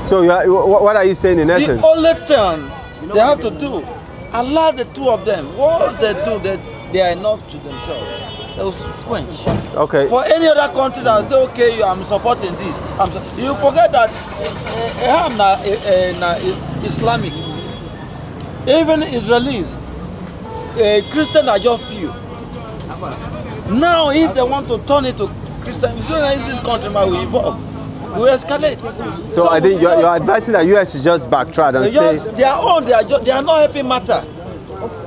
So what are you saying in essence? The only thing they have to do, allow the two of them. Once they do, they are enough to themselves. They will quench. Okay. For any other country that will say, okay, I'm supporting this, you forget that Islamic, even Israelis, Christians are just few. Now, if they want to turn it to Christian, this country might evolve. We escalate. So I think you're advising that US should just backtrack and stay. They are not helping matter.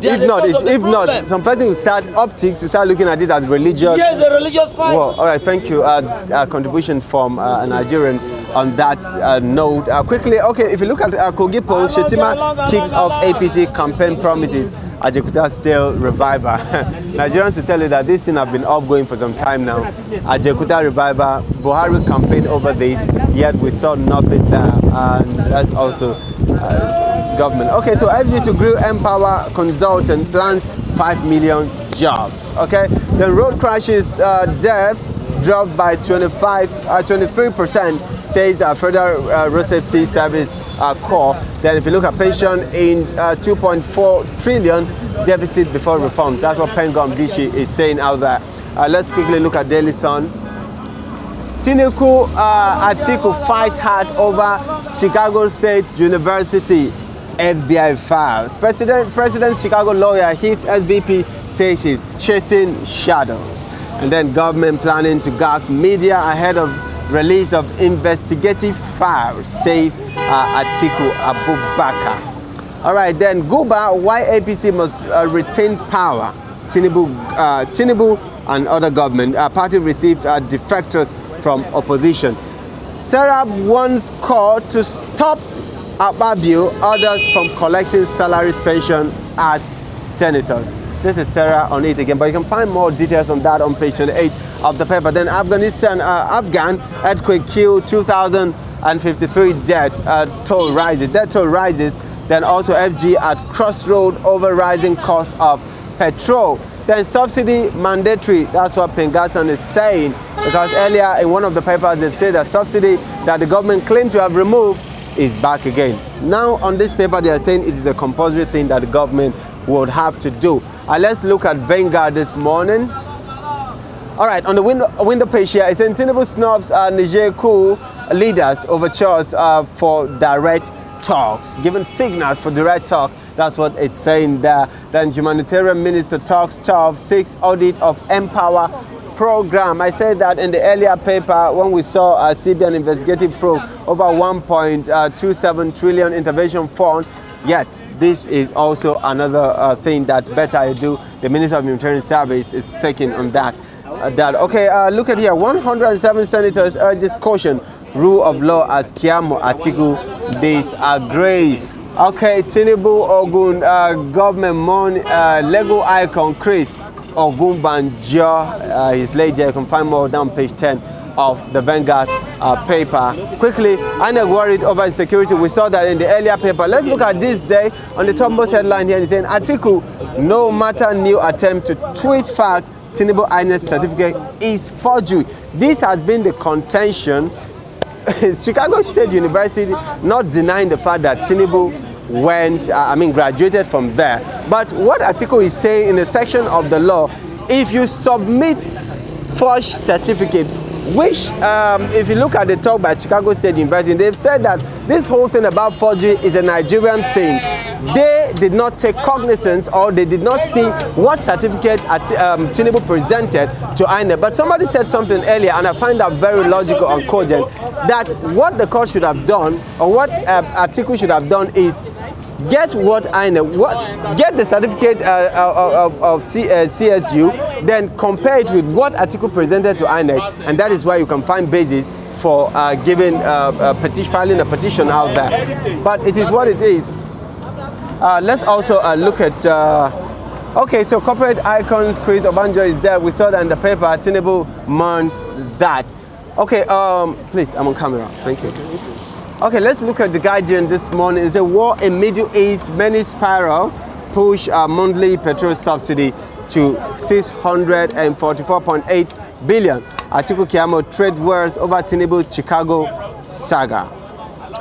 If not, some person will start optics, will start looking at it as religious. Yes, a religious fight. Well, all right, thank you. Contribution from a Nigerian on that note. Quickly, okay, if you look at Kogi poll, Shetima kicks off APC campaign promises. Ajekuta still revival. Nigerians will tell you that this thing have been upgoing for some time now. Ajekuta revival, Buhari campaigned over this, yet we saw nothing there. And that's also government. Okay, so FG to Grill Empower Consultant plans 5 million jobs. Okay, then road crashes, death dropped by 23%, says Federal Road Safety Service Corps. Then if you look at pension in 2.4 trillion deficit before reforms. That's what Pengam Dishi is saying out there. Let's quickly look at Daily Sun. Tinubu Atiku fights hard over Chicago State University FBI files. President's Chicago lawyer hits SVP, says he's chasing shadows. And then government planning to gag media ahead of release of investigative files, says Atiku Abubakar. All right, then Guba, why APC must retain power. Tinubu and other government party received defectors from opposition. Sarah wants court to stop Akpabio, others from collecting salaries pension as senators. This is Sarah on it again, but you can find more details on that on page 28 of the paper. Then Afghan earthquake killed 2,053 dead, toll rises. Death toll rises. Then also FG at crossroad over rising cost of petrol. Then subsidy mandatory. That's what Pengasan is saying, because earlier in one of the papers they've said that subsidy that the government claimed to have removed is back again. Now on this paper they are saying it is a compulsory thing that the government would have to do. Let's look at Vanguard this morning. All right, on the window page here, it's saying Tinubu snubs Niger coup leaders overtures for direct talks, given signals for direct talk. That's what it's saying there. Then humanitarian minister talks tough, 6 audit of Empower program. I said that in the earlier paper when we saw a CBN investigative probe over 1.27 trillion intervention fund. Yet, this is also another thing that better do. The Minister of Humanitarian Service is taking on that. Okay, look at here. 107 senators urges caution. Rule of law as Kiamo Atiku disagree. Okay, Tinubu Ogun government mourn Lego icon Chris Ogun Banjo. His late. You can find more down page 10 of the Vanguard paper. Quickly, INEC worried over insecurity. We saw that in the earlier paper. Let's look at this day on the topmost headline here. It's saying Atiku, no matter new attempt to twist fact, Tinubu INEC certificate is forgery. This has been the contention. Chicago State University not denying the fact that Tinubu graduated from there. But what Atiku is saying in a section of the law, if you submit forged certificate, which if you look at the talk by Chicago State University, they've said that this whole thing about forgery is a Nigerian thing. They did not take cognizance, or they did not see what certificate Tinubu presented to INEC. But somebody said something earlier, and I find that very logical and cogent, that what the court should have done, or what Atiku should have done, is get what INEC, get the certificate of CSU, then compare it with what Atiku presented to INEC, and that is why you can find basis for filing a petition out there. But it is what it is. Let's also look at. Okay, so corporate icons, Chris Obanjo is there. We saw that in the paper. Tinubu mourns that. Okay, please, I'm on camera. Thank you. Okay, let's look at the Guardian this morning. It's a war in Middle East, many spiral, push monthly petrol subsidy to 644.8 billion. Atiku Kiamo trade wars over Tinubu's Chicago saga.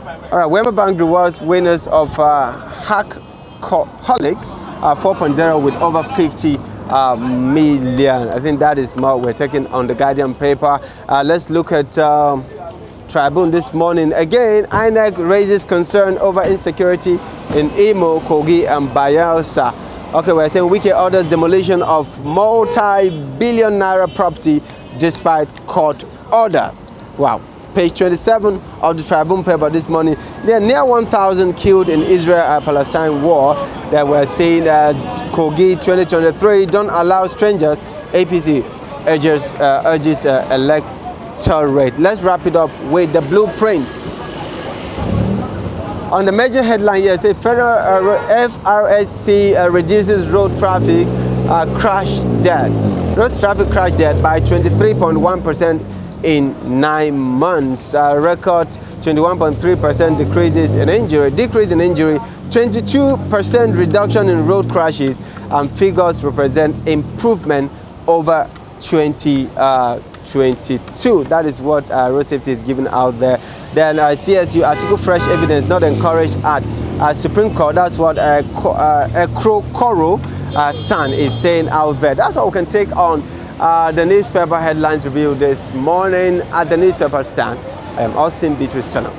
All right, Wema Bank rewards winners of Hackaholics 4.0 with over 50 million. I think that is more we're taking on the Guardian paper. Let's look at Tribune this morning. Again, INEC raises concern over insecurity in Imo, Kogi, and Bayelsa. Okay, we're saying Wike orders demolition of multi-billion naira property despite court order. Wow. Page 27 of the Tribune paper this morning. There are near 1,000 killed in Israel-Palestine war. That we're saying Kogi 2023, don't allow strangers. APC urges electorate. Let's wrap it up with the blueprint. On the major headline here, say federal FRSC reduces road traffic crash deaths. Road traffic crash death by 23.1% in 9 months. Record 21.3% decrease in injury, 22% reduction in road crashes, and figures represent improvement over 2022. That is what road safety is given out there. Then CSU, Atiku fresh evidence not encouraged at Supreme Court. That's what Koro San is saying out there. That's what we can take on the newspaper headlines review this morning at the newspaper stand. I am Austin Beatrice Salam.